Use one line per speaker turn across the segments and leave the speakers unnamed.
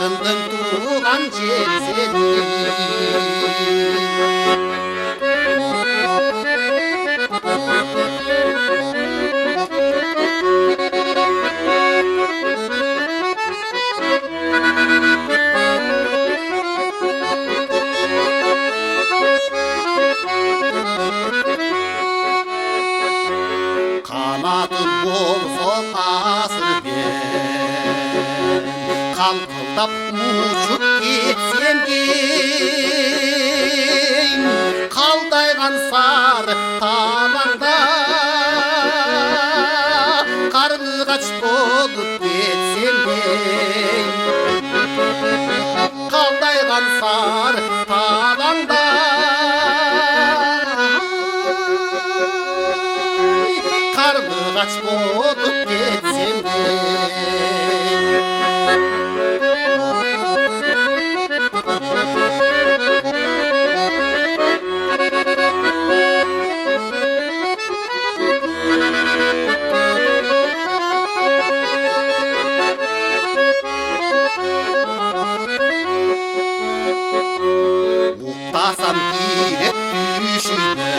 ақындың туған жері сенің. Қанатым болса асыр бер, қалқылдап ұшып кетсем дейін, қалдайған сары табанда қарлығаш болып кетсем дейін, қалдайған сары табанда қарлығаш болып кетсем де. Уқтасам керек түйшіні,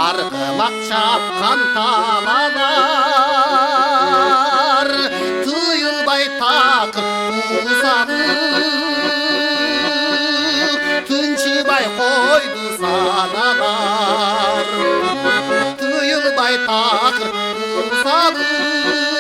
арғымақ шапқан табалар, тыйылбай тақыр ұзағып, түншібай қойды саналар. Тыйылбай тақыр ұзағып,